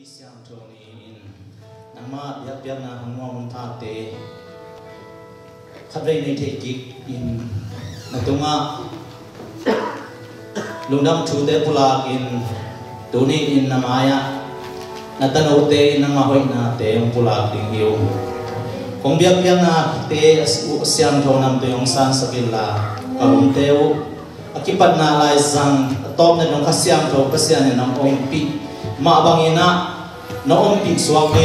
siang Tony in nama biar na hangwa muntate khadrei nei thei gig in natunga lungdam thude pulak in tuni in namaya natanote in nama hoina te pulak ding hiu kong biar na te siang thonam te yong san sabilla teu akipat na LAIZOM top na nong kasiang tho pasian nang ong pi ma bangina no ong pi suwang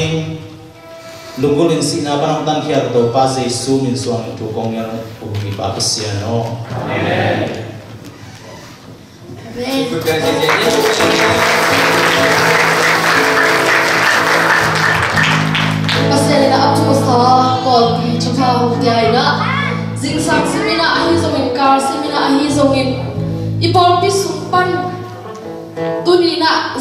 lungulin sina panang tan khiar do pa Jesu min suwang tu kong yang ugi pa pasian no amen amen pasian na atu sa ko pi chukha hu dia na jing sang simina ahi zongin kar simina ahi zongin ipol pi sumpan tunina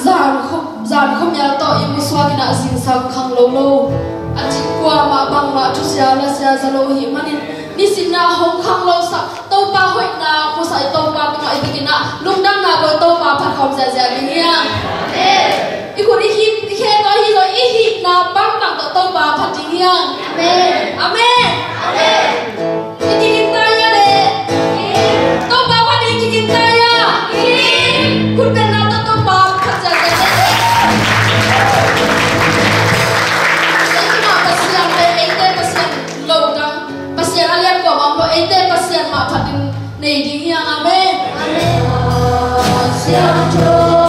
zan khom ya to imu swagina jing sang khang lo achi kwa ma bang ma chu sia la sia zalo hi manin ni simna hong khang lo sa to pa hoi na ko sai to pa ma ikina lungdang na go to pa phat khom ja ja ni ya ikuri hi khe no hi zo i hi na bang bang to pa phat ji ya amen amen amen kita ya le to pa phat di kita ya kun ben na to pa phat ja ja pasien alian ko mambo ete pasien ma phatin nei ding hiang amen amen pasien cho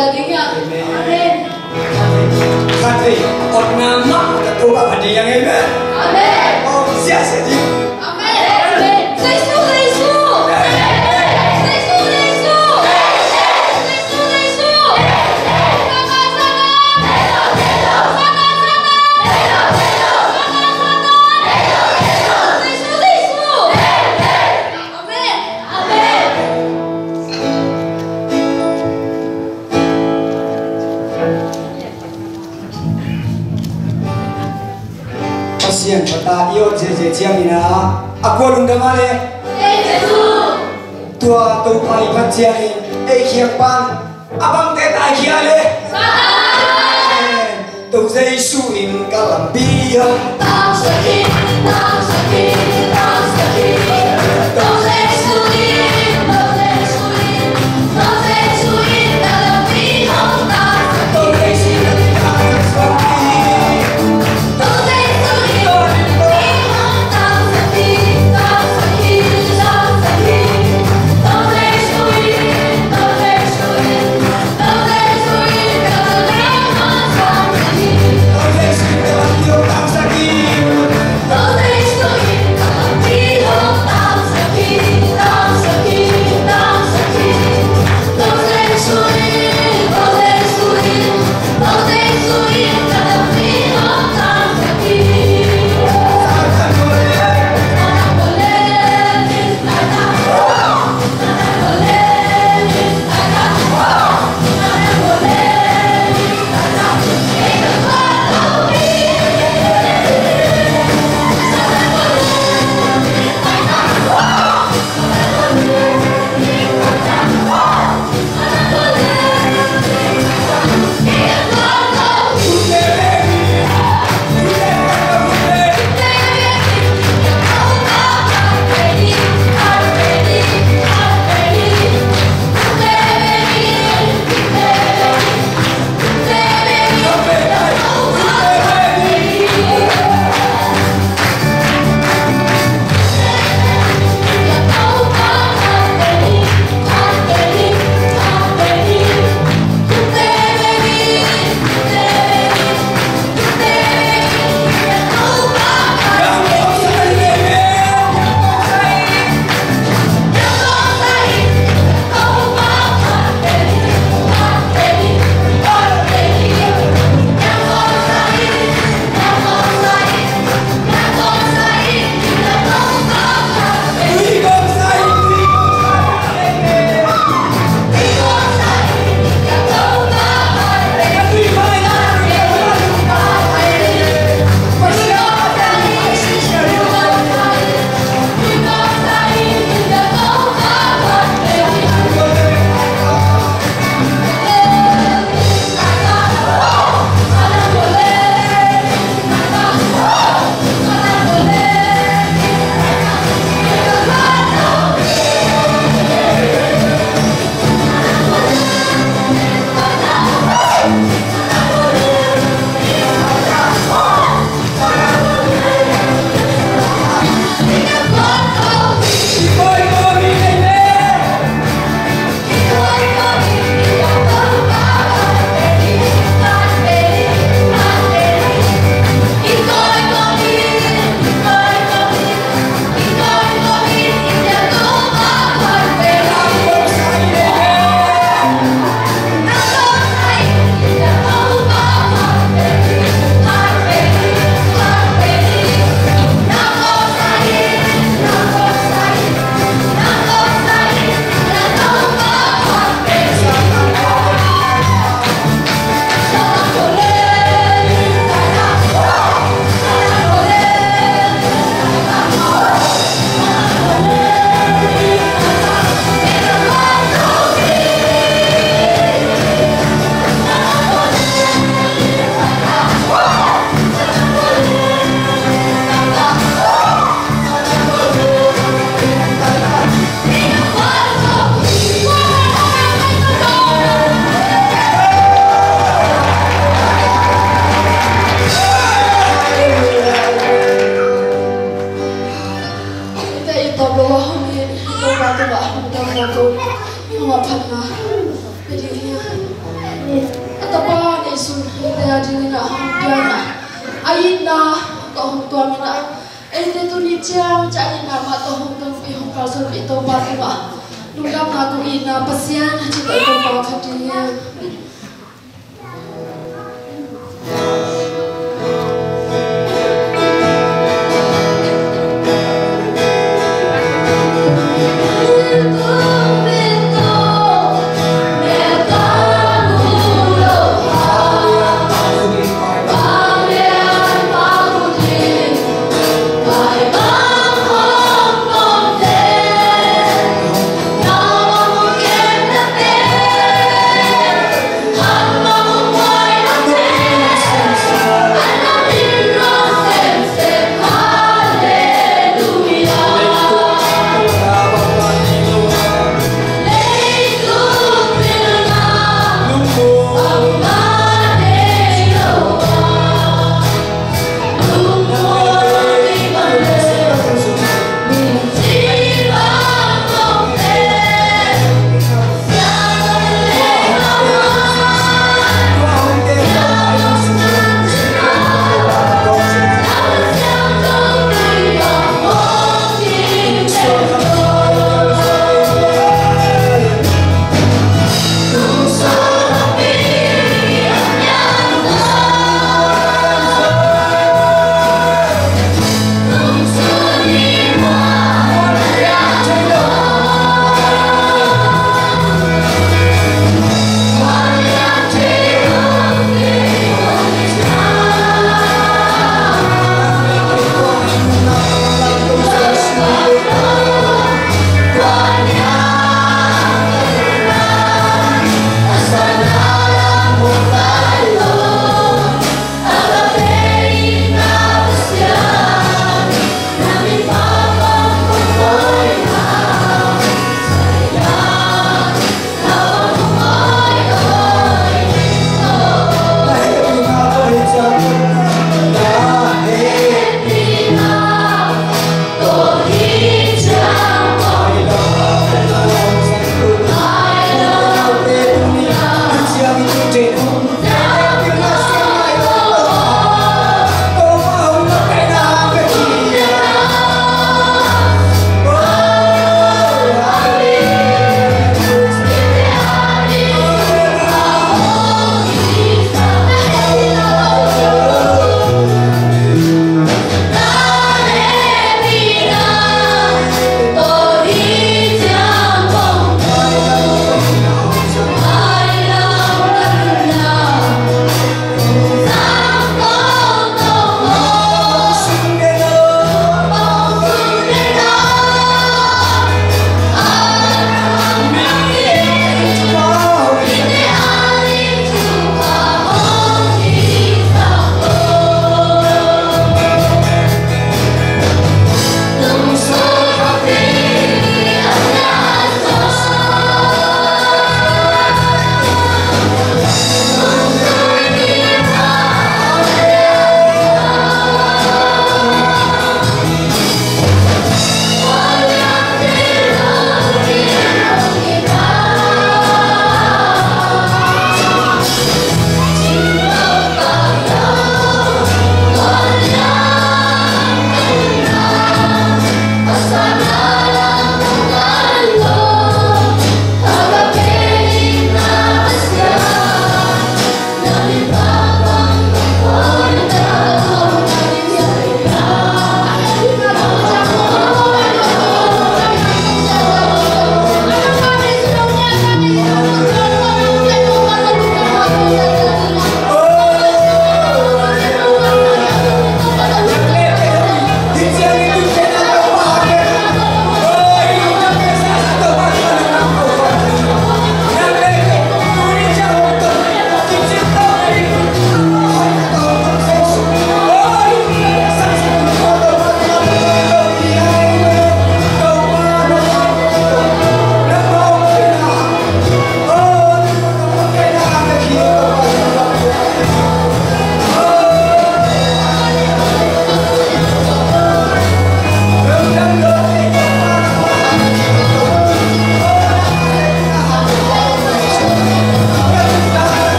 dadingnya. Amin. Katri, orang nama ketua pada yang ini. Amin. Oh, siapa sih? Amin. Leisu. Siang kata iyo jeje siang ina aku lung damale tua tu pai paciai kiapan abang teta kiale tu sei suin kalam biang Tang sakit. Atapa ni sun ida dina hampiana. Aina toh tuamina. Ente tu ni ciam cari nama toh pi hong kalsul itu batu ma. Nungam aku ina pasian cita itu pakatinya.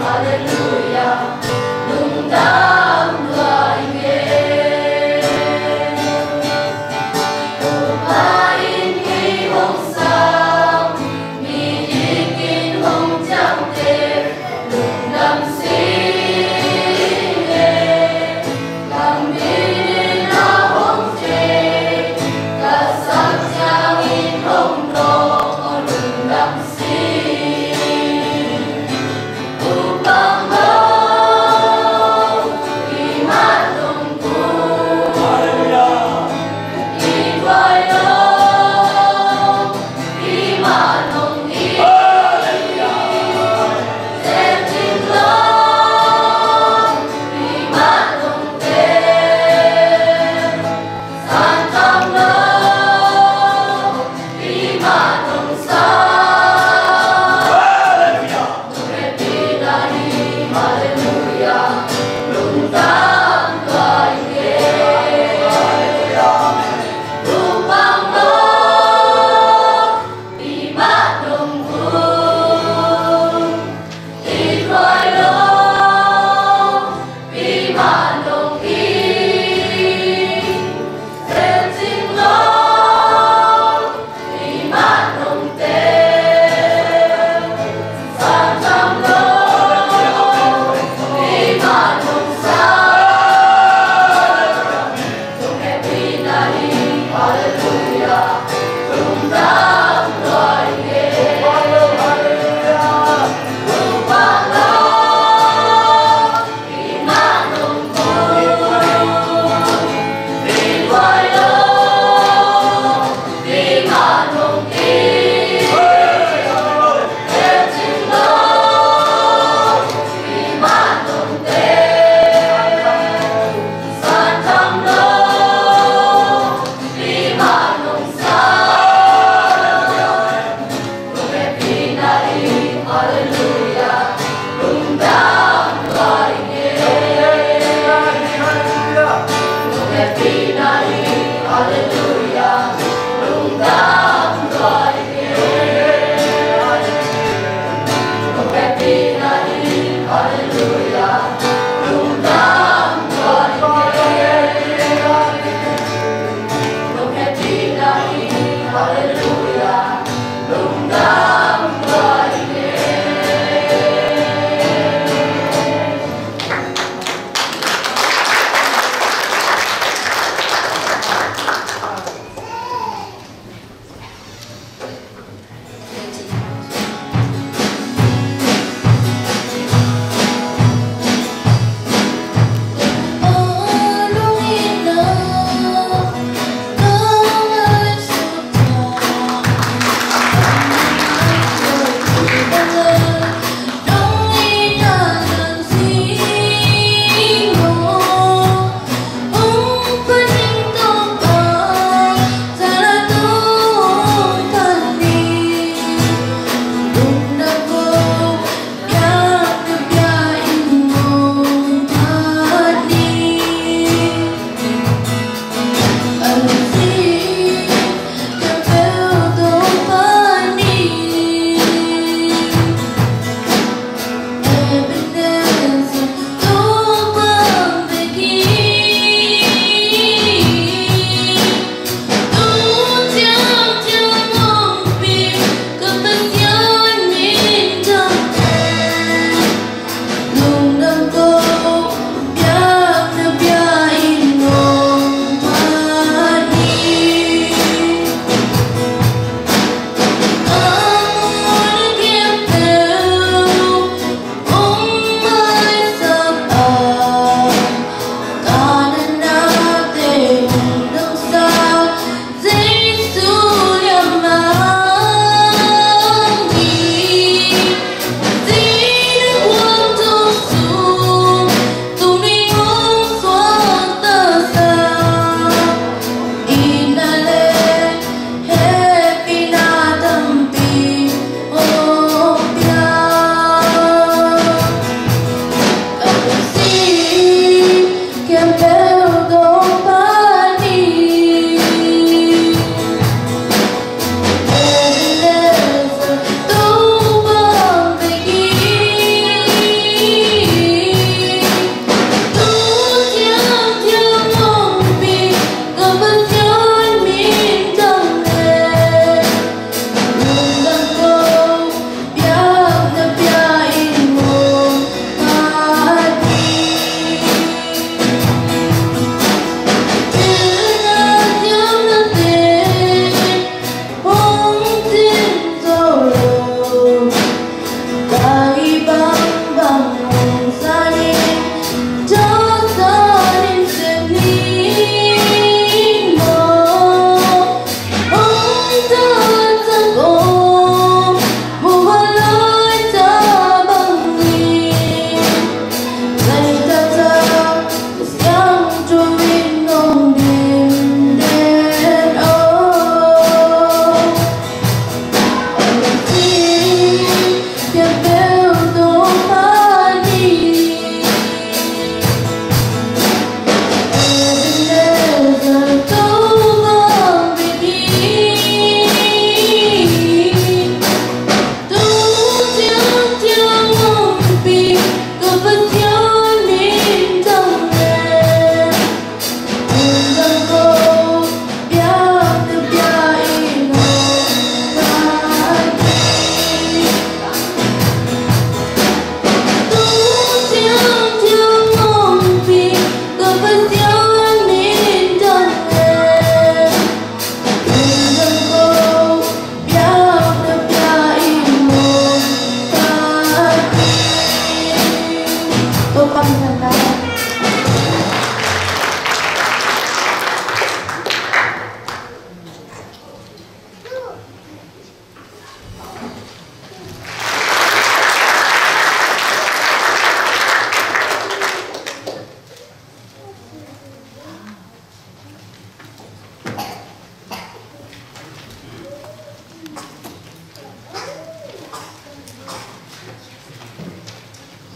Hallelujah.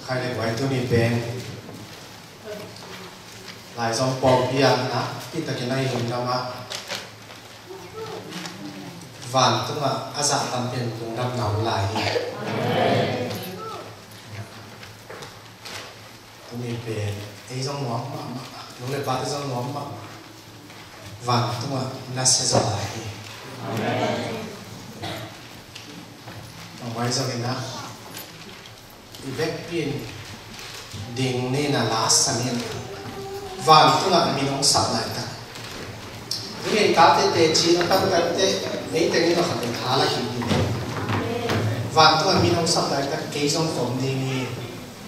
khai lên ngoài tôi đi bên lại dòng bom bia na ít ta cái này dùng làm vạn tức là asa tam tiền dùng làm nào lại tôi đi bên ấy dòng ngóm mà lúc này bắt dòng ngóm mà vạn tức là nó sẽ ra lại ngoài ra cái nào vết pin đình nên là lá sắn hiện và tức là mình không sắm lại ta cái cá tê chỉ nó tăng cái tê ấy tê nó không thể khá là kỹ và tức là mình không sắm lại ta cái trong phòng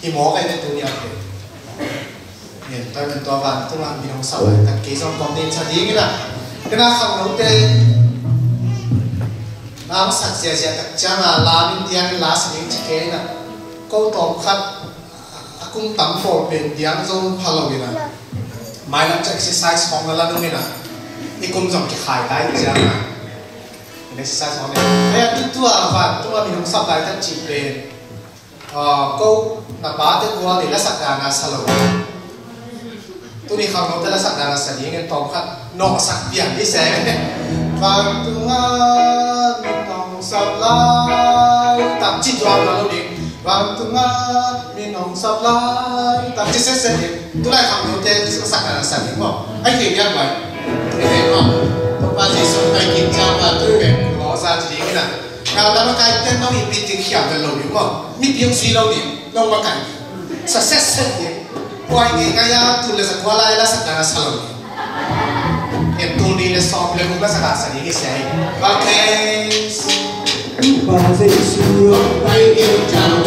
thì mỏ cái này tôi nhớ hiện tại mình to và tức là mình không sắm lại ta cái trong phòng thì sao đi cái nào không nấu tê nam sắc xe xe tất chẳng là làm Indian lá sắn chỉ cái nè câu tóm khát cũng tắm phổ biến tiếng trong hello vậy nè mai làm cho exercise phong là đúng nè đi cũng giống cái khai đại gì à exercise phong này hay là tu à mình không sắp lại tất chỉ về câu là ba tới qua để là sắc đàn salo tôi đi không nói tới là sắc đàn salo những cái tóm khát nọ sắc biển đi xe và tu mình không sắp lại tạm chỉ cho là lâu đi và tu mình không sắp lại tạm chỉ sẽ tôi lại không nói tới sắc đàn salo đúng không anh hiểu như vậy thế không tôi ba gì sống hay kinh doanh và tôi về ngó ra chỉ cái này nào đó cái tên nó bị tiếng khiển về lâu đúng không mi tiếng suy lâu đi lâu mà cảnh success đi quay cái tôi là sẽ qua lại là sắc đàn salo em tôi đi là xong lên cũng là sắc đàn salo cái xe và cái và dễ xưa quay yêu chàng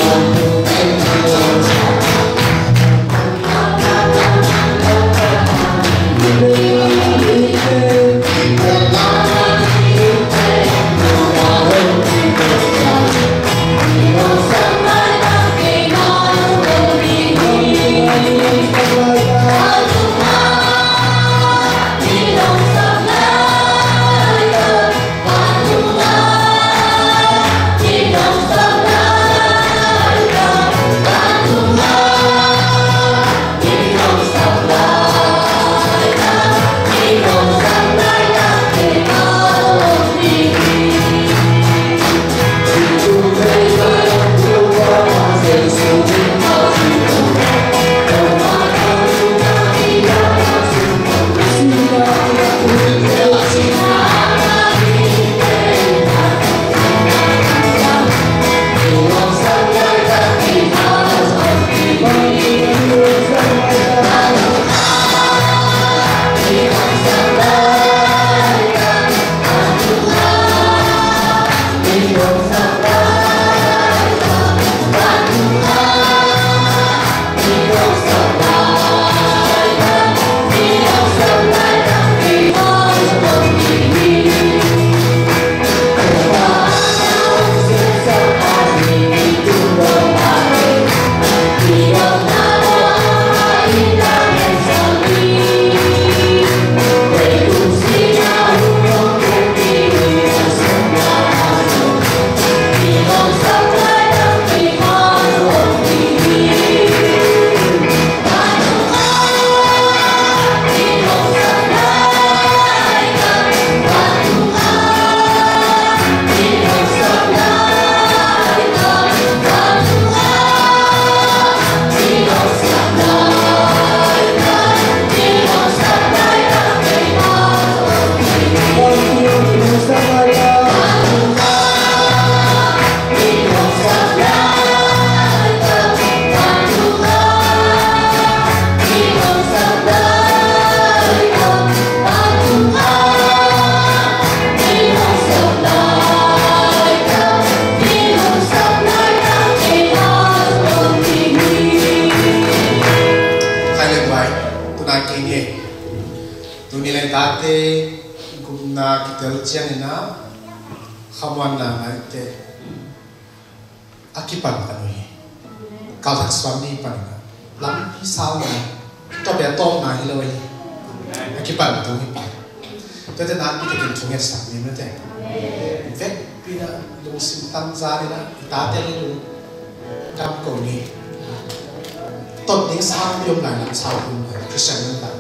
tốt đến sao dùng lại làm sao dùng lại Christian nhân tạo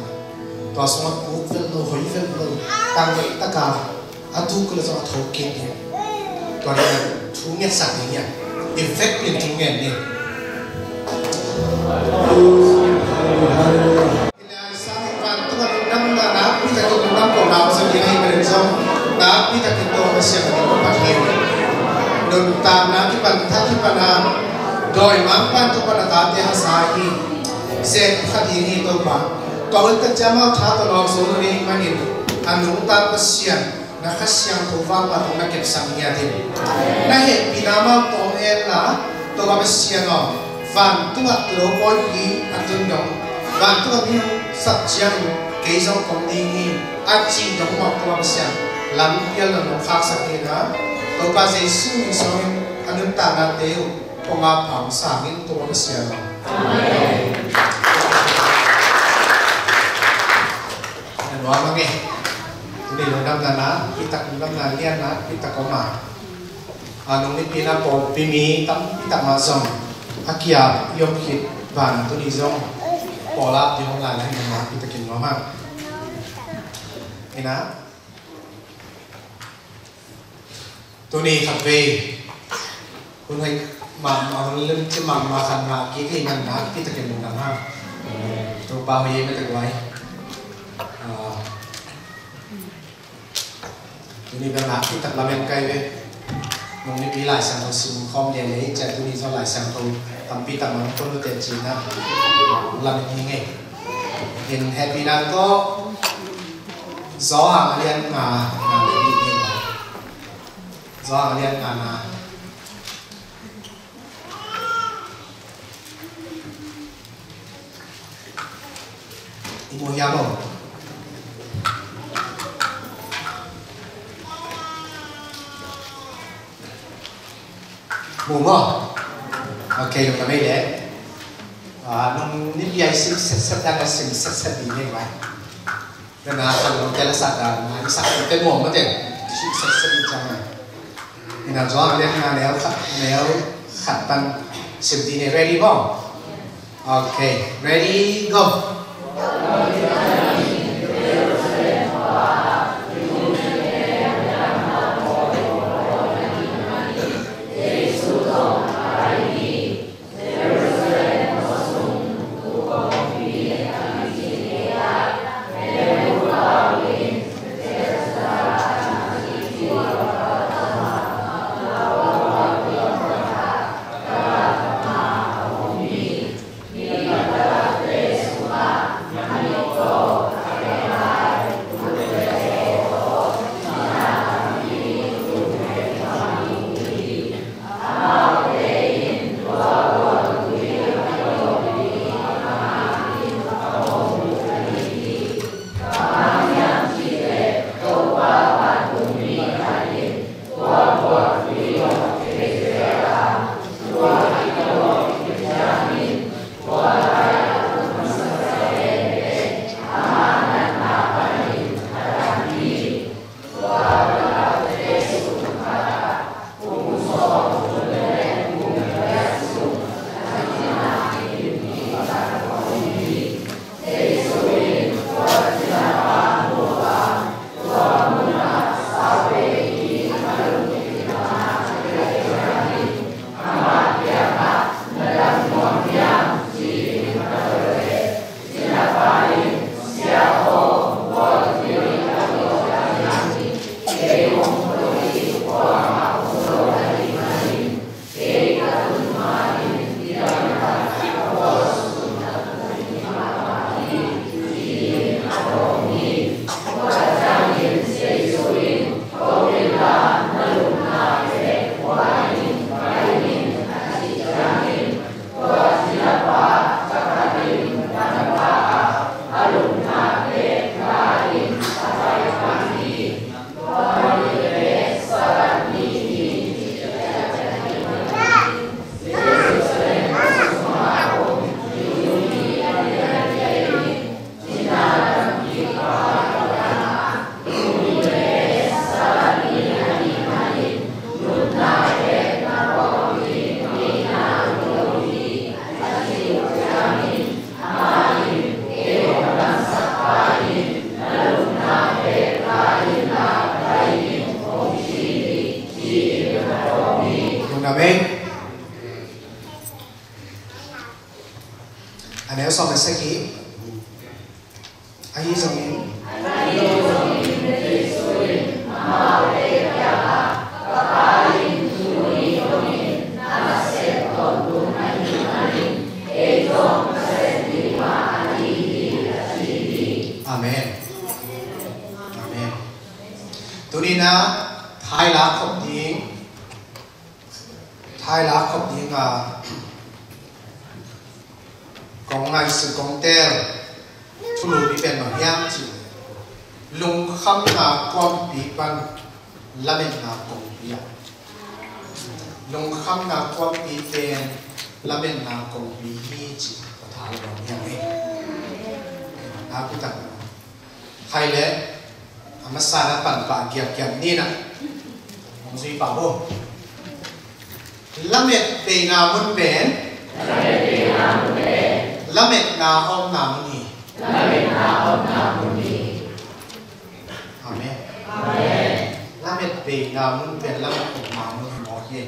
tòa sống ở quốc viên lâu hối viên lâu tăng vậy tất cả atu cứ là do thấu kiến nhỉ tòa đây là thú nghe sạch nhỉ effect liền thú nghe nhỉ năm là đã biết là tôi năm cổ nào giờ đi hay mà đến xong đã biết là cái tôi mà xem là cái bắt hiểu đồn tạm là cái bản thân cái bản rồi mang bản tôi bản ta thì sai hi sẽ phát hiện hi tôi mà có cái tất cả mọi thứ tôi nói số này mà nhìn anh nung ta có xem na khát xem tôi vang và tôi na kẹp sang nhà thì na hiện vì nào mà tôi em là tôi có xem nó và tôi bắt đầu coi gì anh tôi nhung và tôi biết sắp chăng cái dòng công ty anh chỉ đóng một tôi xem làm việc là nó khác sắc thế đó tôi có thể suy nghĩ sau anh đứng ta là đều công áp phẳng sáng in tôi xem nó anh nói mà nghe tôi đi làm năm là kita năm là liên là kita có mà anh nói pina po pimi tam kita mà xong akia yom hit van tôi đi xong bỏ lát thì không lại là hình mà kita kinh nó mà ina tôi đi khắp về tôi thấy mà lên trên mà khăn mà cái ngành đó kita kinh nó ha tôi bao nhiêu mới được vậy tôi đi bên nào kita làm em cây về mong đi lại sang hồ sung không để lấy chạy tôi đi sau lại sang hồ tầm pi tầm nó không được tiền chỉ na làm như nghe hiện happy đang có gió hàng liên mà đi gió hàng liên mà mua nhà không mua ok được cái này đấy nông nít dây sẽ đang là sẽ đi như vậy nên là phần cái là sạch là sạch cái nguồn có thể sẽ đi trong này thì là do lên là nếu khát tăng sự đi này ready không ok ready go Go. Amen. Anh em xong sẽ kỹ. Anh dòng in. Amen. Amen. Tụi đi na thái lá không tiếng à con ngày sự con tèo thu lù bị bèn bằng nhang chỉ lùng khăm na con bị ban la bên na con bị lùng khăm na con bị bèn la bên na con bị hi chỉ thái bằng nhang ấy na cũng tặng hay lẽ mà sao nó bản bản kiệp ni nè không gì bảo không lâm mệt về nào muốn bén lâm mệt nào ông nào muốn gì amen lâm mệt về nào muốn bén lâm mệt ông nào muốn mò gì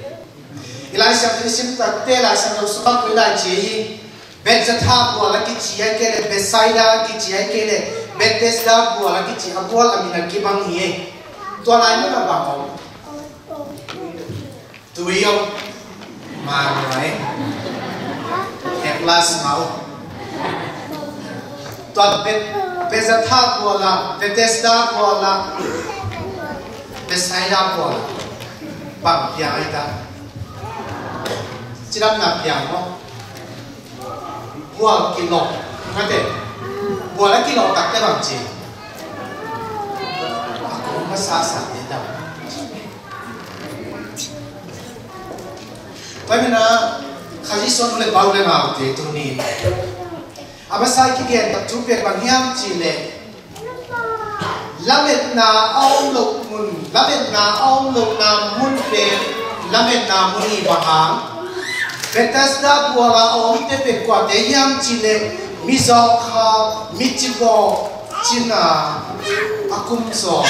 ilai sang thì sim ta te la sang đâu số với lại chỉ bên chân tháp của là cái chỉ cái này bên sai ra cái chỉ cái này bên test ra của là cái chỉ abual amina cái băng hiền tua lại nó là bằng không tụi ông mà rồi class máu toàn bên chân tháp của là bên test ra của là bên sai ra của là bằng piang ấy ta chỉ làm là piang không buông kilo ngay thế buông lại kilo tắc cái bằng gì cũng có xa xa đến đâu vậy nên là khai son lên bao lên nào thì tôi nhìn à sai cái kiện tập trung việc bằng hiếm chỉ lệ làm việc nào ông lục mun làm việc nào ông lục nào mun về làm việc nào mun đi vào hàng Bethesda bùa là ông tế về quả tế hiếm chỉ lệ mi dọc ha mi chỉ bò chỉ là akum so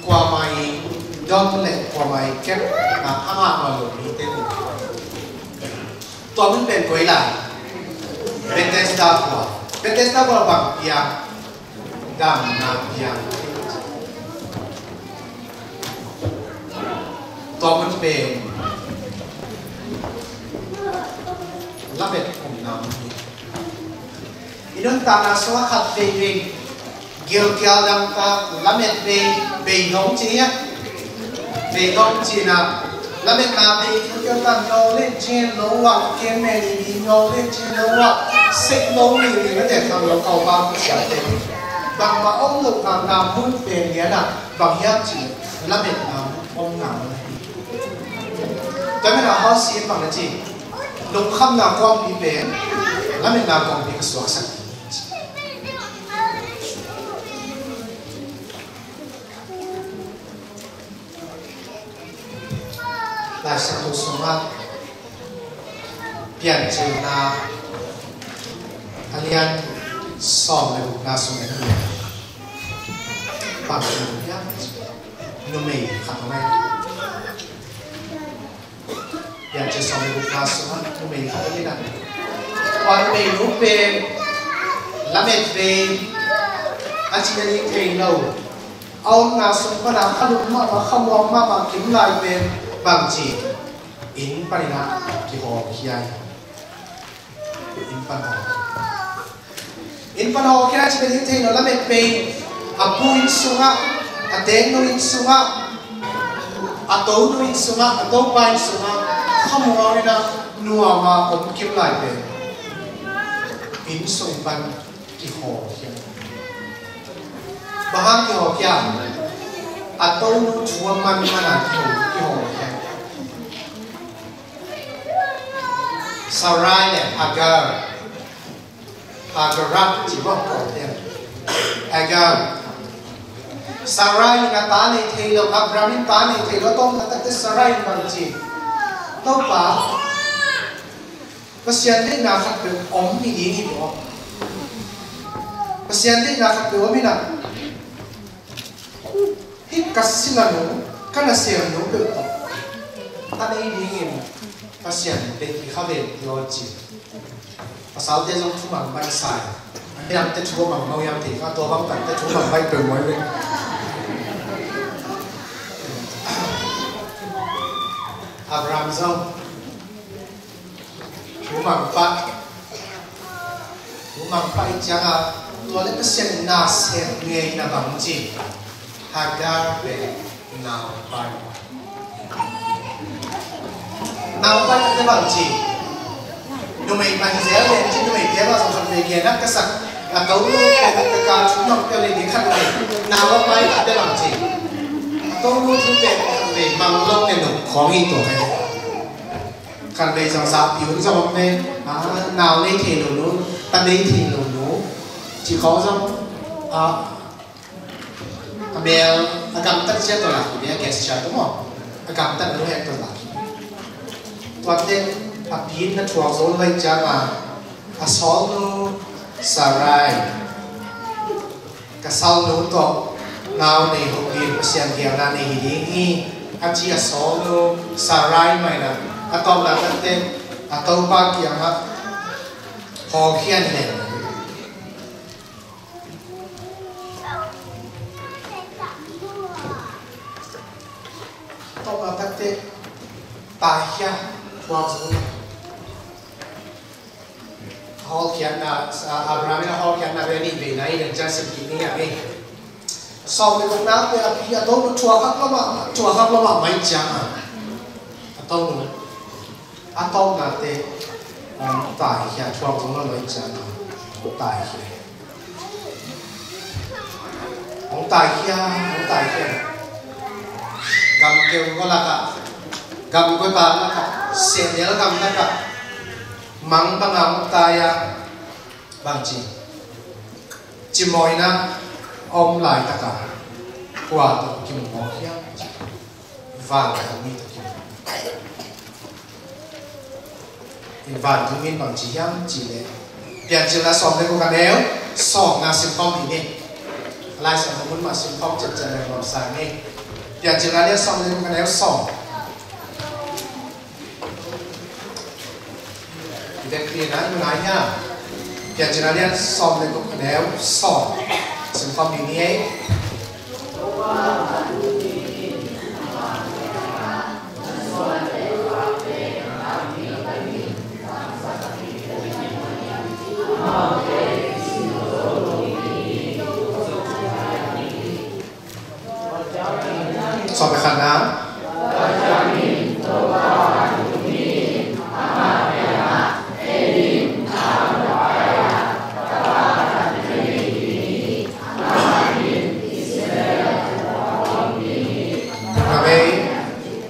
qua mai đông lệ qua mai kép là hang hạ mà lục mi tế toàn mình bên quấy lại Bethesda bùa bằng piang đam na piang toàn mình bên lắp bệt cùng nào idon ta na so khát về về gel gel đang ta lắp bệt về nóng chi á về nóng chi na lắp bệt na về gel ta nấu lên trên nấu hoặc kem mè đi nấu lên trên nấu hoặc xích nấu đi nó để thằng nó cầu bao cái sản phẩm bằng mà ông lục nào muốn về nghĩa là bằng hiệp chỉ lắp bệt nào ông nào tới bây giờ họ xin bằng là gì lục khăm nào con bị bén lắm mình nào còn bị cái xóa sạch là sẽ tu sung mát biển chiều na alian sòng lại buộc na sung này bằng chiều nhá nó mì khẳng này yangจะสอนบุคคลสมัครผู้มีเขาไม่ได้วันเป็นรูปเป็นละเม็ดเป็นอาชีพนี้เองเราเอางานสมบัติขลุ่มมาขมวงมากินลายเป็นบางจีอินปริณะที่หอขี้ใหญ่อินปันหอขี้อาชีพนี้เองเราละเม็ดเป็นอาบุอินสุงะอาเตงโนอินสุงะอาโต้โนอินสุงะอาโต้ปายสุงะข้ามองนี่นะนัวมาผมคิดหลายเป็นอินส่งบันกี่หอเขียนบางกี่หอเขียนอัตโต้ชัวมันมาหนากี่หอเขียนสารายเนี่ยฮาการับจีบก่อนเนี่ยฮากาสารายนี่ตาในเทโลอับรามินตาในเทโลต้องตั้งแต่สารายบางจีต้องป่าภาษาเด็กนักเป็นอมมีดีนี่บ่ภาษาเด็กนักเป็นว่ามีนะฮิตกัสซิลานุกันเสียงนุเป็น ta đây đi nghìn ta xiên để thì khá về lo chỉ ta sáu tên trong chúng bằng bay xài cái làm tên chúng bằng mau yam thì các tôi không cần tên chúng bằng bay từ mới lên Abraham zong chúng bằng bay chẳng à tôi lấy cái xiên na xiên nghe na bằng gì Hagar về nào bay nào bay cái bằng gì nụ mày mà dễ lên chứ nụ mày dễ vào dòng về kia nát cái sặc là cấu luôn cái cao chúng nó kêu lên đến khăn này nào nó bay cái bằng gì tôi luôn chúng về mang lông này nó khó nghi tổ này khăn đây dòng dạo yếu dòng này nào lên thì nó ta lên thì nó chỉ khó dòng mẹ cầm tất chết rồi là của bé guest chat đúng không? Cầm tất nó hết rồi là toàn tên pin nó thuộc số lên cha mà asol sarai cái sau nó to nào này học viên xem kia là này đi anh chỉ asol sarai mày là tao là cái tên tao ba kia mà họ khiên này tao là cái tên tài kia qua rồi họ khiên là Abraham là họ khiên là về đi về này để cho sự kiện này vậy sau cái công tác về bây giờ tôi nó chùa khác lắm mà mấy chẳng à tao là tên tài kia chùa cũng là mấy chẳng tài kia ông tài kia cầm kêu có là cả cầm coi bàn là cả xem nhớ cầm là cả mắng bằng ông tài bằng chỉ mồi na ông lại tất cả qua tổ kim mỏ kia vàng không mi tổ kim vàng thông minh bằng chỉ hiếm chỉ để tiền chỉ là sòng đây có cả đéo sòng là sinh phong thì nè lại sẽ muốn mà sinh phong chật chật này làm sao nè tiền chỉ là đéo sòng đây có cả đéo sòng để tiền nói như này nhá tiền chỉ là đéo sòng đây có cả đéo sòng sinh phong thì nè so với khả năng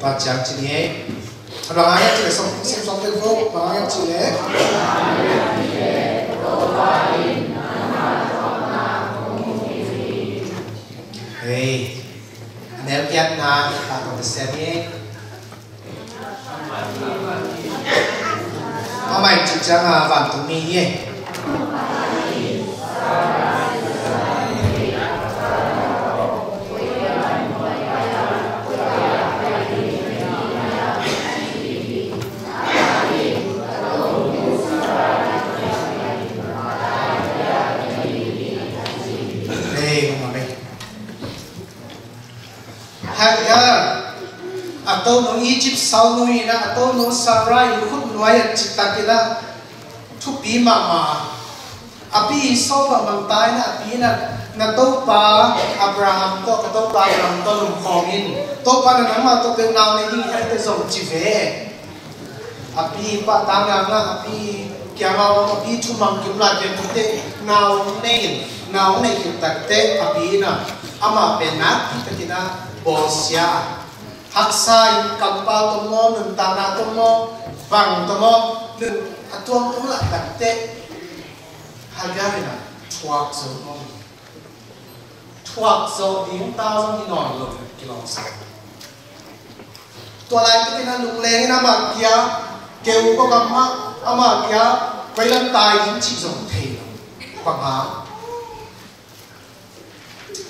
và chẳng chỉ nhé và ai chỉ xong xem xong tên phố và ai chỉ nhé hey nếu kian na ta có thể xem nhé mà mày chỉ chẳng vàng tụi mi nhé atau nong Egypt sau nui na atau nong Sarai khut nuai chitakila thupi mama api sau ba mangtai na api na to pa Abraham to ka to pa Abraham to lum khomin to pa na ma to pe naw ne ni ai te zong chi ve api pa ta nga api kya ma api thu mang kim la je te naw ne ki tak te api na ama pe na ti ta bosia haksai kampau tomo nentana tomo bang tomo atuam tomo la takte hagarina tuak so ding tao trong đi nòn lột kilong sa tua lai cái na lung leng na ma kia kêu có cầm ha ama kia quay lên tai những chỉ dùng thề bằng há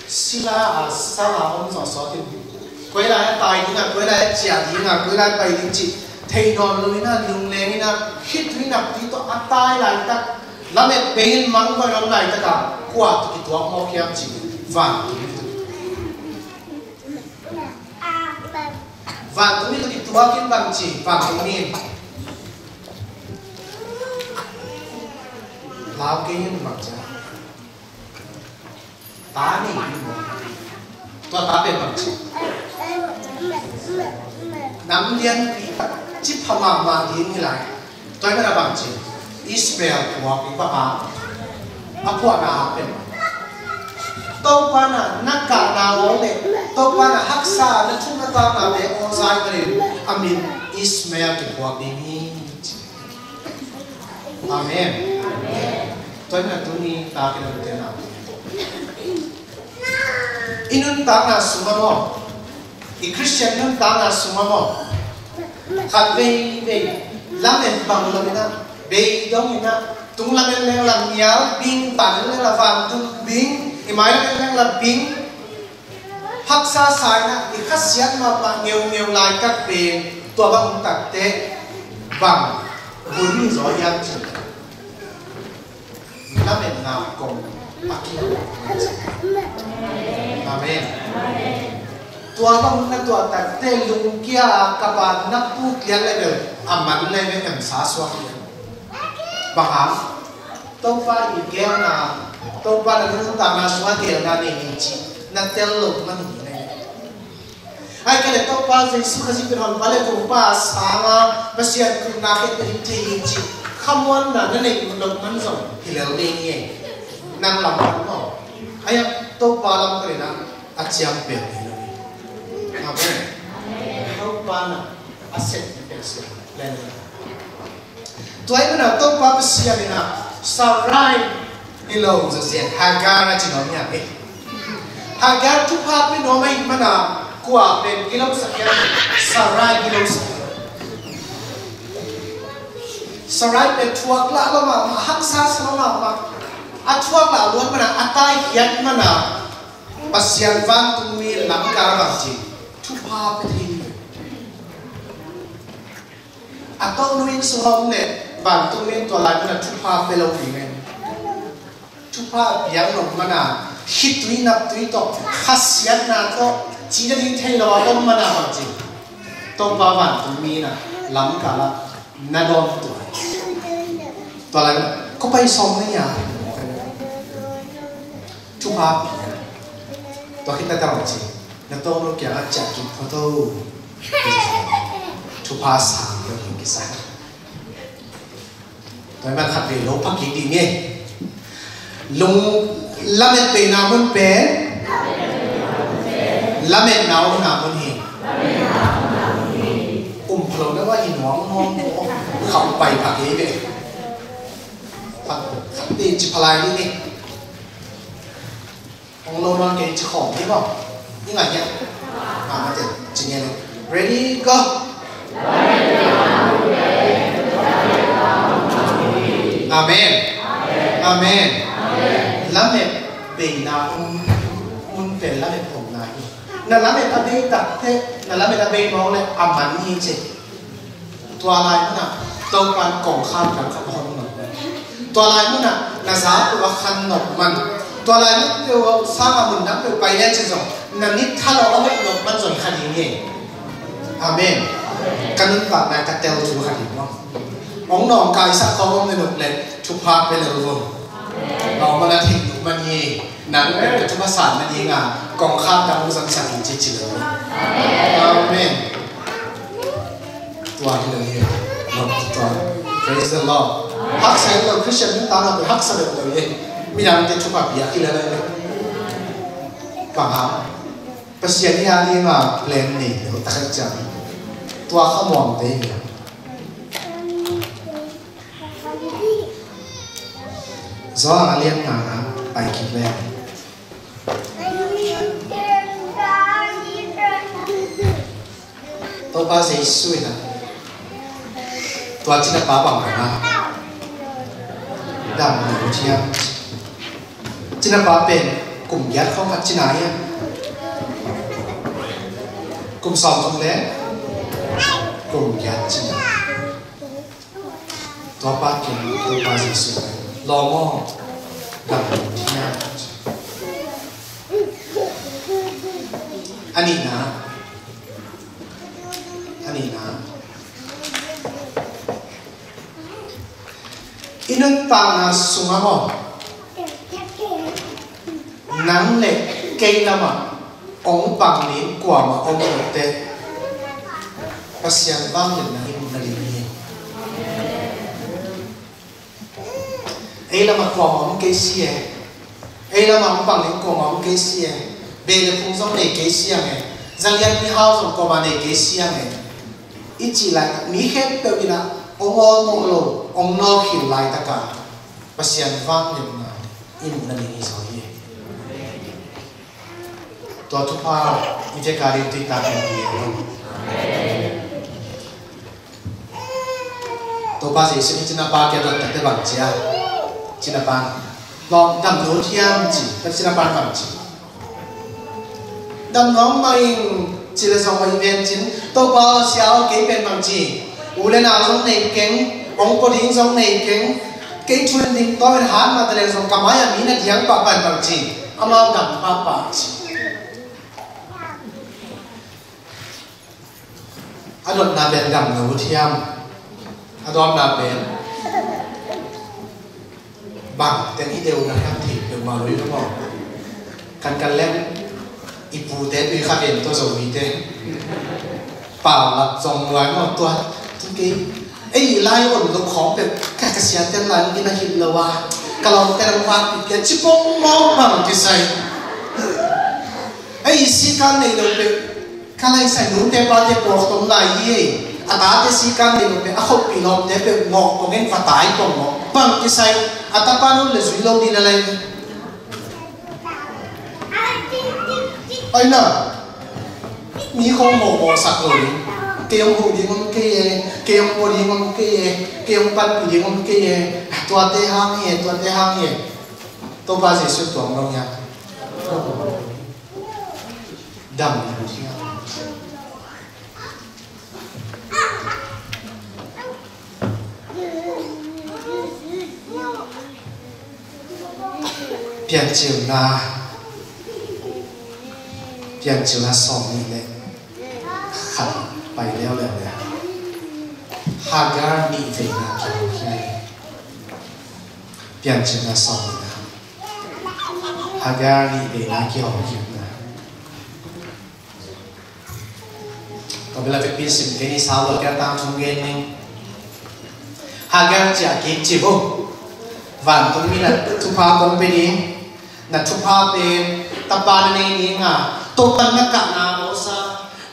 sila asala ông giỏi so tiền quay lại tài đi nè quay lại trả đi nè quay lại bày đi chị thầy non lối nè dùng lệ nè hít thủy nè tí to ăn tai lại ta làm em bên mắng coi nó này ta cả qua tụi tụi họ kia chị vàng tụi mình tụi kia bằng chị vàng tụi mình lao cái nhân bằng cha tá này tụi tá bên bằng chị nắm liên chip hàm mà điên như lại tôi mới là bằng chị Israel của cái bà áp qua nào bên tôi qua là nát cả nào đó này tôi qua là hắc sa nó chung nó ta nào để ôn sai cái này amin Israel của cái này amen tôi là tôi ni ta cái đầu tiên nào inun ta là sumamo i Christian nun ta là sumamo khát về làm em bằng lòng na về đông na tung làm em làm nhiều pin tản lên là vàng tung pin thì máy em làm pin hắc sa sai na thì khát xiết mà nhiều lại các bề tua bằng tạc tê vàng vốn gió giang chỉ làm em nào cùng amen tua bang na tua tak te lung kia kapan na pu kia le de aman le me em sa swak bang ham to fa i gel na to pa na nu ta na swak gel na ni chi na tel lung man ni ne ai ka le to pa jesu kha si pe hon pa le ko pa sa nga basian ku na ke ni ti chi khamon na ne ni lung man zo hi le ni ni nang lam no ai to pa lam ka na achiam pe amen. Kau pana aset persia. Lain. Tuai mana tu pa persia mina sarai ilo zasian Hagar na cinomnya eh. Hagar tu pa pe nomai mana kuah ben kilo sekian sarai kilo sekian. Sarai pe tuak la lama haksa sama ma. Atuak la luan mana atai kiat mana pasian van tumi lam karabang ci. Tupa peti atau nuin suhom le bantu min to lai mana tupa pelo men tupa biang no mana hitui nap tui to khasiat na to chi da din thei lo lo mana ma chi to pa ban tu mi na lam ka la na don to lai ko pai som ne ya tupa to kita ta chi na to no kya cha ki photo chupa sang yo ki sa to ma khat ve lo pa ki di ne lung lamet pe na mun pe lamet na mun hi phlo na wa hin wang hong kham pai pa ki ve pa ti chi phalai ni ni ông lâu non cái chữ khổng thế không? Những ngày nhé. Mà để chỉ nghe này. Ready go. Amen. Amen. Lắm mẹ về nào un về lắm mẹ phòng này. Nà lắm mẹ ta bên tập thế, nà lắm mẹ ta bên mong này ẩm ảnh như thế. Tua lại nữa nè, tàu quan cổng khăn khăn khăn hông nè. Tua lại nữa nè, nà giá của khăn nọc mặn. Tua lại nữa điều sang mình đã được bay lên chứ rồi. Nà nít khá lo hết nọc mặn rồi khăn gì nhỉ. Amen. Cái nước bạc này ta teo chú khăn gì không? Ông nòng cài sắc không nên nọc lên, chụp hạt về lời vùng. Nó mà là thịt nọc mặn nhỉ. Nắng để chúng ta sản mặn nhỉ ngà. Còn khăn ta muốn rằng sản chỉ chỉ lời. Amen. Tua thì lời nhỉ. Tua. Praise the Lord. Hắc sẽ là Christian chúng ta là phải hắc sẽ được lời nhỉ. Mình làm cái chụp hạt bia khi lên đây. Bằng hả? Bác sĩ đi ăn đi mà lên này để ta khắc chẳng. Tua không mòn thế nhỉ. Gió là liên ngả bài kịp lên. Tôi ba giấy xuôi nè. Tôi chỉ là ba bằng cả na. Đam nhiều chiang. Chỉ là ba bên cùng giác không phát trên ai. cùng sòng trong lẽ cùng giác chi tua ba kiến tua ba gì sự lo mò gặp thiên anh na inun pa na sunga mo nang le kay lama ong pang ni kwa ma ong te pasyan bang na himu na liye ay lama kwa ma ong kay siya ay lama ong pang ni kwa ma ong kay siya bele phung song ne kay siya nge zang yan ni hao song kwa ma ne kay siya nge ichi la mi khem pe bina ong ong lo ong no khil lai ta ka pasyan bang na himu na liye so yeตัวทุกภาพวิจัยการที่ตามเป็นเดียวตัวภาษีสิ่งที่นับปาเกี่ยวกับแต่บางเจ้าจินับปานลองดำน้ำเทียมจีเป็นจินับปานบางจีดำน้ำมาเองจีเลยส่งไปเวียนจินตัวภาษีเอาเกี่ยวเป็นบางจีอุเลนาส่งในเก่งองค์ปดิ้งส่งในเก่งเก่งชวนดิ้งตัวเป็นหามาแต่เลยส่งกำมายมีนักเทียงปะเป็นบางจีเอามาดำปะปะจีอดอนนาเป็นดำหนูเทียมอดอนนาเป็นบังแต่ที่เดียวนะครับที่เดี๋ยวมาลุยทุกคนกันเล่นอีปูเต้ด้วยข้าเป็นตัวZOMIเต้เปล่าหลับจงไว้หมดตัวทุกทีไอ้ไล่อ่อนลงของแบบแค่กระเสียเต้นไล่กินอาหินเลยว่ากะลองแต่ละวันปิดกันชิบงมองมามันจะใส่ไอ้สีกันในเราเป็นข้าเลยใส่หนูเตะบอลเตะบอลตรงไหนยี่อาตาเตะสีกันเดี๋ยวเป็นอาคบปีลมเตะเป็นงอกตรงเงี้ยฝัดตายตรงงอกปังที่ใส่อาตาปานุเลยสุดลงดีอะไรไอ้น่ะมีคงโมสักเลยเกี่ยวหูดีมันเกี่ยเกี่ยวหูดีมันเกี่ยเกี่ยวปันปีดีมันเกี่ยตัวเตะห้างเหี้ยตัวภาษีสุดตัวงงยังดำอยู่ที่นั่นเปลี่ยนจิวนาสองนี่เลยขัดไปแล้วเลยหากการมีเวนาเกี่ยวกับเปลี่ยนจิวนาสองนะหากการมีเวนาเกี่ยวกับตอนเวลาไปพิสูจน์กันนี่สาวเราแค่ตามชงเงินนี่หากการจะกินจิบวันตรงนี้นะทุกภาพตรงไปนี้นะทุกภาพเป็นตาปานในนี้ง่ะตัวตันนักกะนาวซะ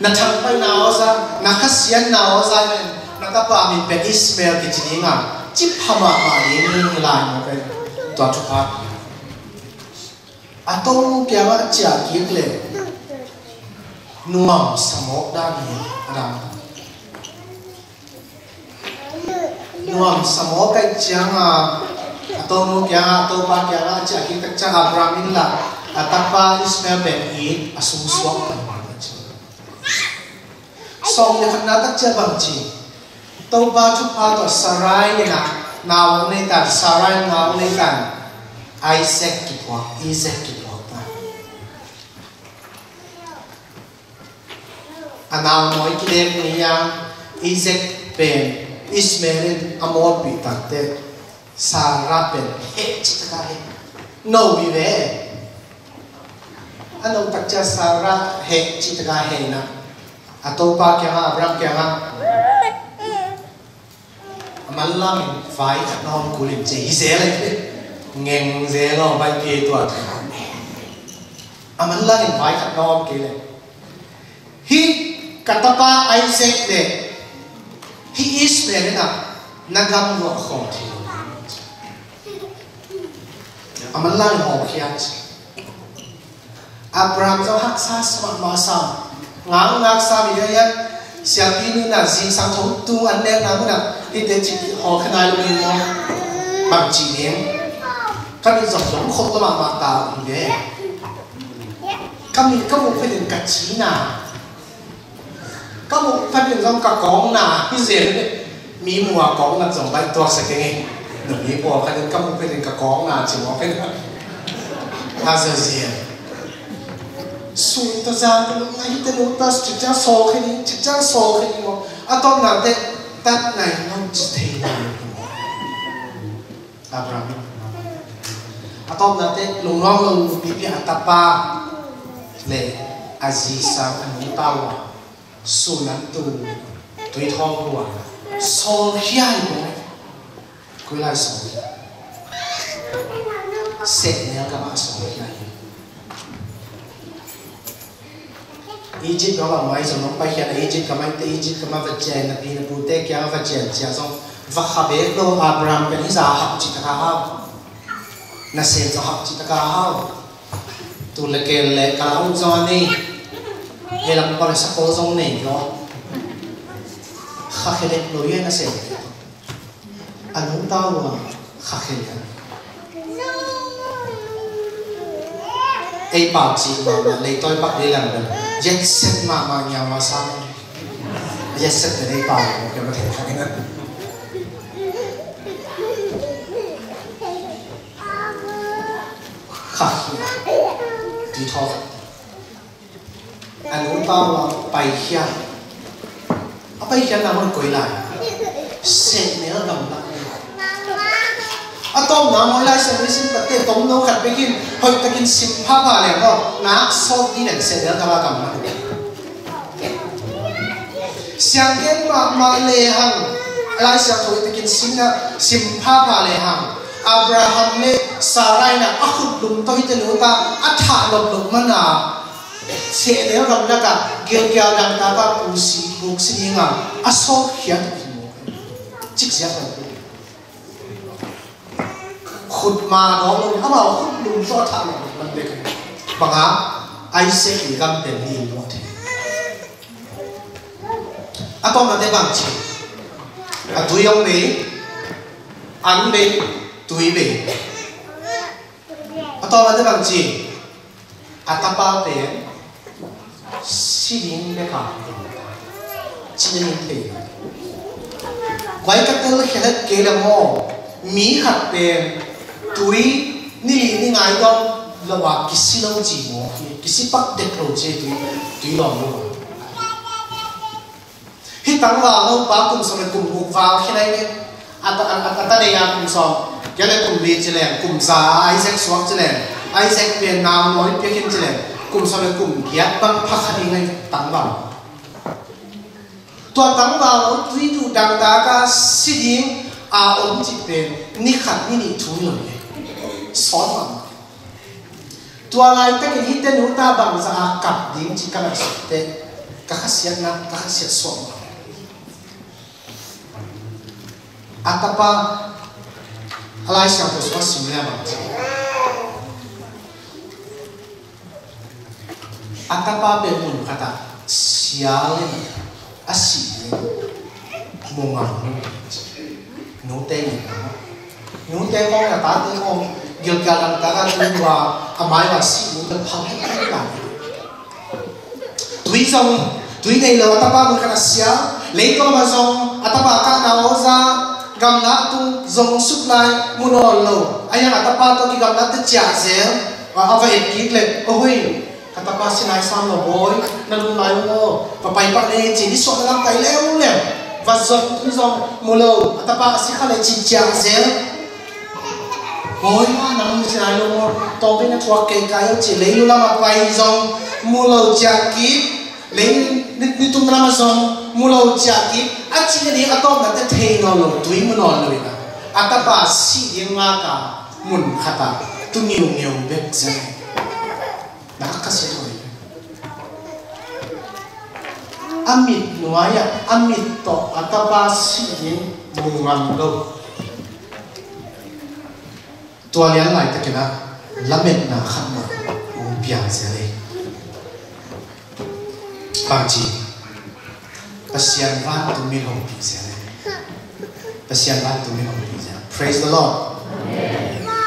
นะทำไปนาวซะนะขัดเสียนนาวซะเนี่ยนะตาปามีเป็นอิสเมลกิจนี้ง่ะจิบพม่ามาเองนี่ลายมันเป็นตัวทุกภาพอะต้องแกว่าจะกินเลยนัวสมองด้านนี้อะไรนัวสมองกันจังอ่ะตัวนู้นยังตัวบางยังจะกินตักจังอับรามินละตักบาอิสเมลเป็นอีอสุสวงกันสองเนี่ยขณะตักจังบางจีตัวบาชุพาตัวสารายนะนาวในการสารายนาวในการไอเซกกิบวกอีเซกกิบวกอันนาวน้อยกิเลสนี่ยังอีเซกเป็นอิสเมลินอโมปิตัดเตสาระเป็นเฮจิตกายโนวิเวอันนั้นตักจะสาระเฮจิตกายนะอัตโตปาเกียงอับรัมเกียงมันล่างไฟขัดนอนกุลินเจฮิเซอะไรเง่งเซลล์ไปเกตัวมันล่างไฟขัดนอนเกเลยฮิกัตปาไอเซกเดฮิอิสเมลนะนักำลังของที่มันล่างหอกยันอับราฮัมเจ้าฮักซาสมัครมาสามงักสามีเยอะเสียปีนู้นน่ะสิ่งสังทงตัวอันเล็กนั้นน่ะที่เด็กจิหอกขนาดนี้มั้งบางจีเนี่ยก็มีสองคนตัวมาตาอยู่เนี่ยก็มีก็มุกไปถึงกัดชีน่ะ các bộ phát hiện trong các con nà cái gì đấy mi mùa con là giống vậy tuột sạch cái nghe nửa mi mùa khai đến các bộ phát hiện các con nà chỉ có cái nữa ha giờ gì suy ta ra cái lúc này tên lúc ta chỉ trang sổ cái đi chỉ trang sổ cái đi mà tóm nào thế tát này nó chỉ thế này Abraham tóm nào thế lùng long lùng bị atapa lệ Aziza anh tao su nắn tu tùy thong của sol hiai của cứ lại sol sẽ nhớ các bạn sol hiai Egypt đó là mấy giờ nó bay hiện Egypt các bạn Egypt các bạn vật chè là đi là bùn tê kia vật chè chè xong và khá bé lo Abraham bên Isa học chỉ ta hao na xem cho học chỉ ta hao tu lệ kề lệ cả ông cho này hay là con sẽ có giống này đó khá khá đẹp lối nó sẽ anh không tao mà khá khá đẹp ấy bảo chị mà lấy tôi bắt đi làm được jet set mà nhà mà sao jet set để đây bảo cái mà thể khai nữa khá đi thôi anh cũng tao là bài kia bài kia nào mà quay lại sẽ nhớ cầm lại tôm nào mà lại sẽ đi xin bật tiền tôm đâu khát bây giờ hồi ta kinh sim phá phá liền đó nát sốt đi này sẽ nhớ cầm lại sáng kiến mà lệ hàng lại sẽ thôi ta kinh sim phá phá lệ hàng Abraham lệ Sarai na akut lum tôi tên nữa ta thả lộc mà na sẽ nếu gặp ra cả kêu đang ta ba bục xí ngang số hiện chích giáp này khut mà đó luôn bảo khut lum cho thả lộc mình biết bằng á ai sẽ bị găm tiền đi một thế con là thế bằng chị tụi ông đấy ăn đấy tụi về tao là thế bằng gì atapa tiền xin để cả xin để quay các thứ khi hết kể là mò mỹ hạt tiền tụi ni ngay đó làว่ากิสิเราจีโมกิสิปักเด็กเราเจตุยหลงเราที่ตั้งว่าเราปากกุมสมัยกุมบุกฟ้าแค่ไหนเนี่ยอัตเนี่ยกุมสองยังไงกุมบีเจริญกุมซาไอเซกสวกเจริญไอเซกเป็นนามน้อยเพียงเจริญกุมสมัยกุมเกียรติบังพักนี่ไงตั้งว่าตัวตั้งว่าเราตุยดูดังดากาสิดิงอาอมจิตเป็นนิขัดนี่ทุยเลยสอนมาตัวลายแต่กินฮิตเตนูตาบังจะกับดิ้งจิกันสุดเตะกักเสียนักกักเสียสมอัตปะอะไรสิ่งที่สุดสิ่งนี้บังอัตปะเป็นมุนคตาเสียเลยอาศัยมุงอ่ะนูเตงนูเตงของตาเตงของเกี่ยวกับการการดูว่าอาไม่ว่าสิ่งนั้นพังให้กันตุยจงตุยในเราอัตบาบุคคลเสียเลยก็มาจงอัตบาการนาโอซากำนัดตุจงสุดไลมุนอลโลไอ้ยังอัตบาตัวที่กำนัดจะจ่าเสียว่าเอาไปเอ็ดกิกเลยโอ้ยอัตบาสินายสามโลบอยนั่นลุงนายโง่พอไปปักเลยจีนี่สวดน้ำไตแล้วเลยว่าจงตุยจงมุนโลอัตบาสิเขาเลยจีจ่าเสียโอ้ยน้ำมันจะไหลลงตรงไปนั่งทัวร์เกย์กายเอาจีเลยลุลามาไปจงมูลจากกิเลยนี่ตุ้มน้ำมาจงมูลจากกิอาจีนี่อัตโตมันจะเทนอลงตุยมันนอนเลยนะอัตบาสียังงากามุนขัดตุนิวนิวเบ็ดเจนักเสียเลยอามิดหน่วยอามิดต่ออัตบาสียังมุงมันโลตัวเลี้ยงไหลตะกี้นะละเม็ดหนาขันมาอุ้งเปียงเสียเลยบางทีปัสยันวันตุมิหงปีเสียเลยปัสยันวันตุมิหงปีเสีย Praise the Lord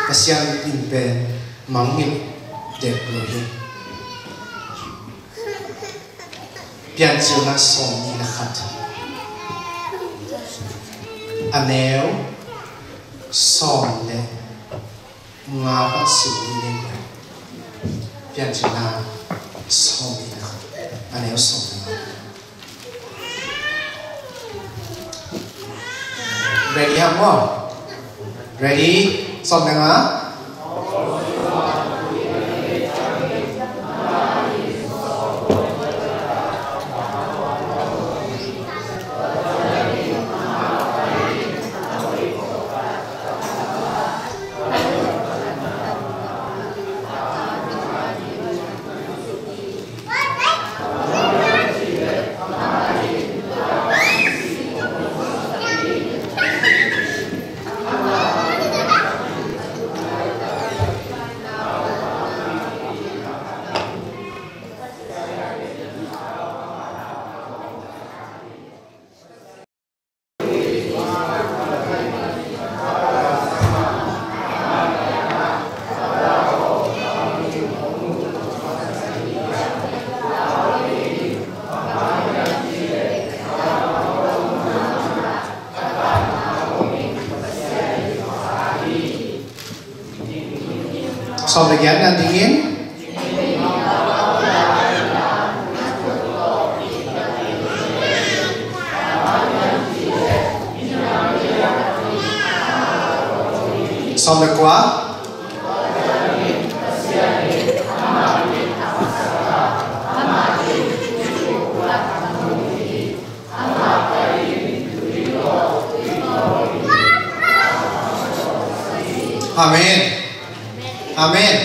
ปัสยันอินเป็นมังมิดเด็กเลย pian chiu na som ni na khat aneu som le nga pat siu ni le pian chiu na som ni na khat aneu som ready ham mo ready som na nga Som again and begin. Som được quá. Amen. Amen.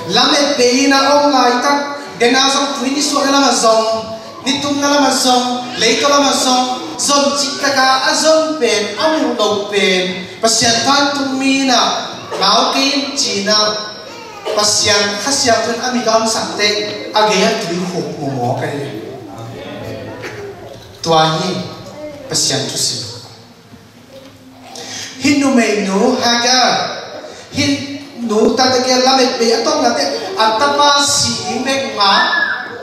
Lamet beina ong lai tak dena song twini so na ma zong nitum na ma zong leito na ma zong zon chitaka azong pen amu lo pen pasyan tan tumina mau ke china pasyan khasya tun amigam sakte ageya tui hok mo kai tuahi pasyan tusi hinu me no haga hin nu tata ke lamet be atong nate atapa si mek ma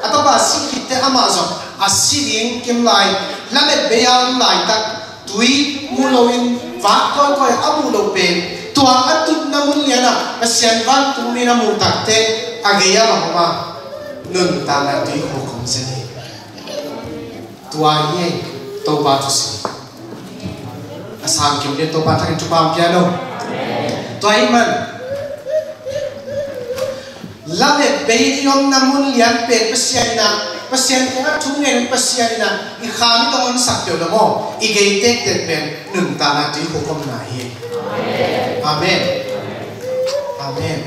atapa si kitte amazon asiling kim lai lamet be yang lai tak tui muloin va ko ko amulo pe tua atut na mulyana asian van tumi na mutakte ageya ma nun tana di hukum seni tua ye to ba tu si asam kim de to ba ta chupa piano tua iman lamet be yom namun lian pe pasien kena tungen pasien na i kham to on sakyo na mo i ge tek tek pen nun ta na ti hukum na hi amen amen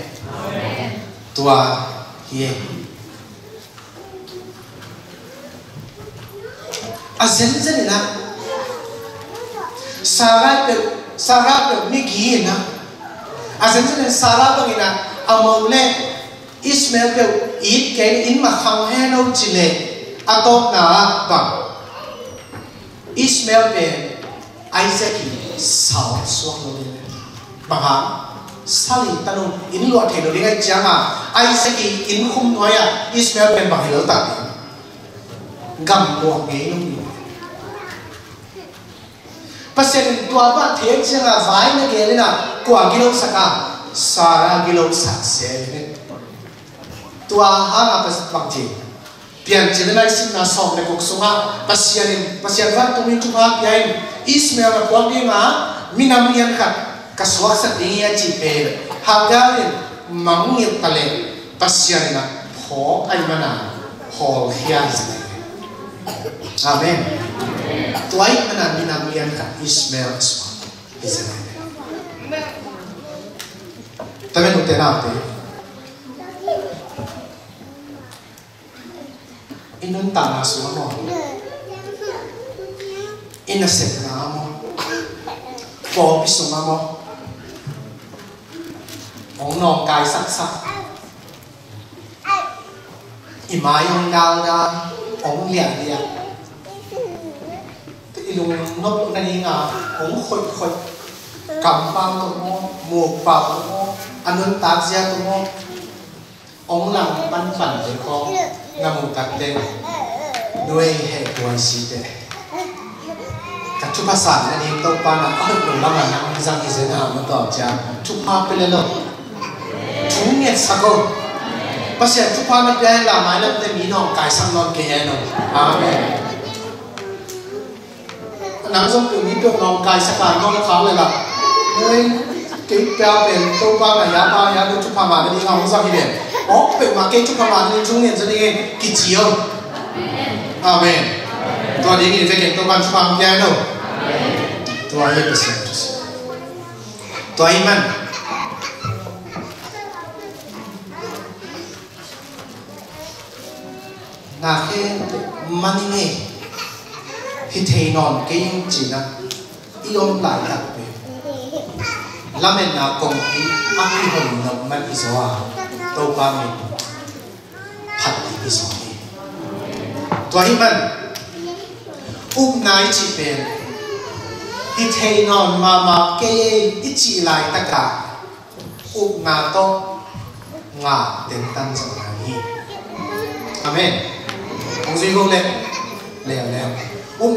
tua hi azen zen na sara pe mi gi na azen zen sara bangina amole Ismail kêu ít cái in mà không hay đâu chỉ lệ atop na bằng Ismail về Isaac sáu xuống rồi bằng hả sali tanu in loạt thì nó đi ngay chăng à Isaac in không nói à Ismail về bằng hiểu tận gầm buộc nghĩ luôn pasien tua ba thiệt chăng à vài nó kêu lên à quả kilo saka Sarah kilo sakse tua hanga pas bangji pian jenai sim na som le kok sunga pasian van tumi chuha pian Ismail na kwang ma minam lian khat kaswak sa dia chi pe hagarin mangit tale pasian na ho ai mana hol hian amen tuai mana minam lian khat Ismail aswa Israel tamen utena te inun tama suwa mo inasep na mo po pisuma mo ong nong kai sak sak imayong gal na ong lian lian ilung nop na ni nga ong khoi khoi kampang to mo mo pa to mo anun taksia to mo ong lang pan pan de ko namu tak den nuôi hệ quay xí tệ các chú phát sản này đi tàu pa là ở đường lâm là nắng răng thì sẽ nào nó tỏ cha chú pa bên lên đâu chú nghe sao cô bác sĩ chú pa nó đây là máy lâm tên mỹ nó cài sang non kia nó amen nắng giống từ mỹ tượng nó cài sang cài nó khá là nuôi cái bèo bên tàu pa là giá được chú pa mà nó đi ngang răng thì biển ó bên mà cái chú pa mà nó chú nghe cho đi cái chiều amen tua đi cái cái tàu pa chú pa kia đâu tua ấy bớt tua iman na khi mani nghe thì thầy non cái những gì na iom lại đặc biệt làm nên na công ty áp dụng hình nộp mình iswa tàu pa mình phát đi iswa đi tua iman nai chỉ bên thì thầy non mà cái ít chỉ lại tất cả na to ngà đến tăng chẳng hạn amen ông duy vô lên lèo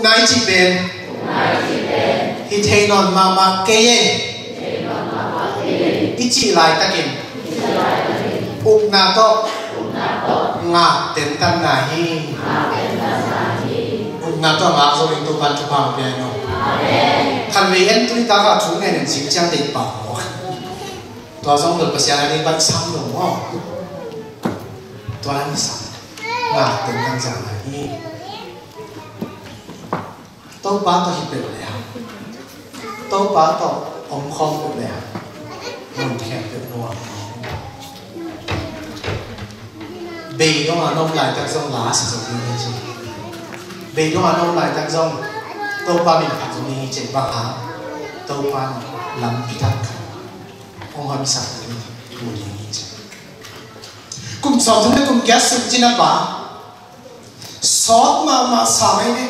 nai chỉ bên thì thầy non mà cái ít chỉ lại tất cả na to ngà đến tăng là hi na to ngà rồi mình tu ban tu phàm bên nóคันเวียนตุลิตากาทุเงินสิจังเด็ดป่าวตัวสองตัวภาษาอันนี้บัดซ้ำหนูตัวนั้นซ้ำงาเต็มทั้งจานนี้ตัวป้าตัวฮิปเปอร์เลยตัวป้าตัวอมคอมเลยมันแข็งเป็นนัวเบย์ต้องมาน้องไหลจากซ่องลาสิจากนี้ใช่เบย์ต้องมาน้องไหลจากซ่องtàu pa mình phải dùng trên bạc hà tàu pa làm bị thắt ông hàm sạc một điểm như cùng sót chúng ta cùng ghé sự trên bả sót mà sao ấy đi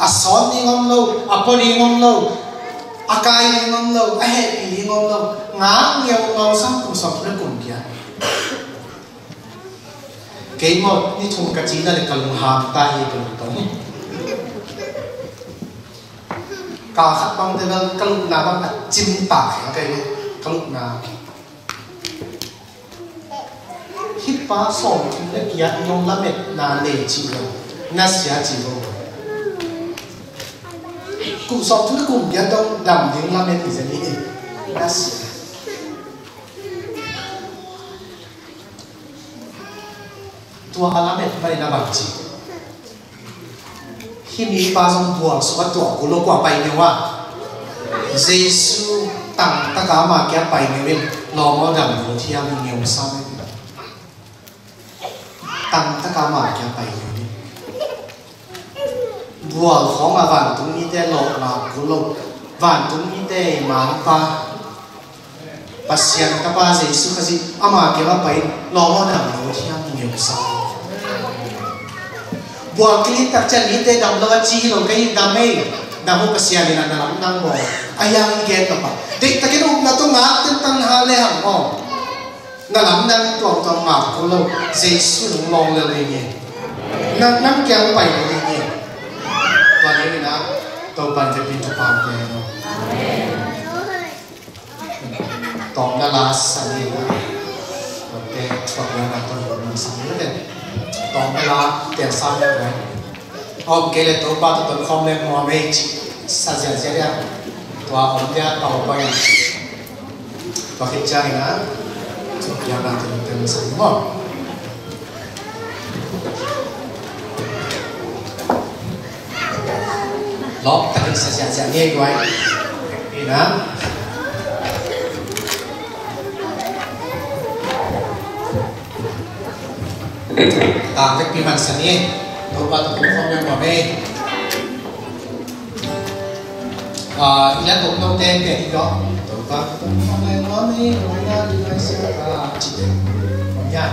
sót đi ngon lâu bò đi ngon lâu cay đi ngon lâu hẹp đi ngon lâu ngã nhiều ngon sang cùng sót chúng ta cùng ghé cái một đi thùng cái gì là để cần hàm tai cần tống cả khát băng thế nên các lúc nào băng chim tải cái các lúc nào hít phá sòng chúng ta kia nhung lắm mệt là lệ chịu rồi na xia chịu rồi cùng sòng chúng ta cùng kia đông đầm tiếng lắm mệt thì sẽ đi na xia tua lắm mệt vậy là bằng chịu khi mi ba trong buồng số tuổi của lô quả bay nhiều quá, Giêsu tặng tất cả mà kia bay nhiều bên, lo mà đầm của thiên nhiều sao đấy, tặng tất cả mà kia bay nhiều bên, buồng khó mà vạn tung như thế lộc mà của lô, vạn tung như thế mà pa, pasien các ba Giêsu cái gì, mà kia bay lo mà đầm của thiên nhiều sao. Buang kili tak cari te dam lawan ci lo kai damai damu kasihan ina dalam nang bo ayang get apa dik tak itu na tu ngat tentang hal yang dalam nang tuang ngat ko lo Jesu long le ni nang kyang pai le ni tuan ni na tau ban te pin tu pam ke no tong na la sa ni na te tuak na tu na sa ni le tong la tiền sao đấy ông kể lại tôi ba tôi không lên mua mấy sao giờ đấy tôi ông dia tàu bay và khi chơi nữa chụp nhà làm từ sáng đúng không lót tại sao nghe vậy đi đó cái pin mặt sẵn đi, tôi bắt đầu không nên bỏ bê. Ilát cũng nông tên để đi đó, tôi bắt đầu không nên bỏ bê, rồi nha đi ngay xe chỉ để bỏ nha.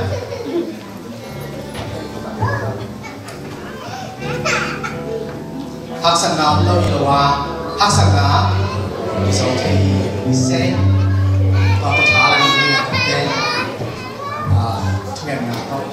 Hắc sản nào lâu lâu à, hắc sản nào, sau khi xe, và tôi thả lại những cái tên, nghe nào không?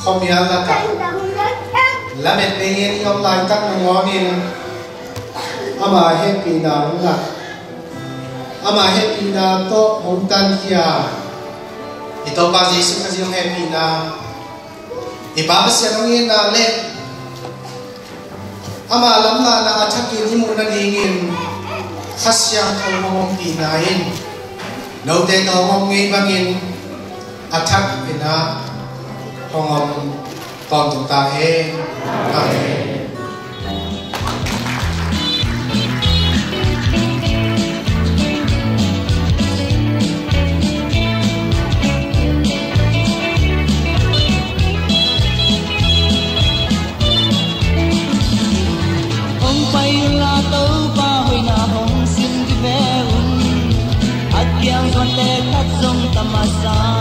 không nhớ là cả là mẹ bên ông lại cắt ngon in ama happy na nga ama happy na to hontan kia ito ba Jesus kasi yung happy na ipapasya ng na le ama alam na nakatakin ni mo nagingin kasyang kawang pinahin no te kawang ngibangin attack ina kawang pagtutahin amen. Yang kontek kat zong tamasa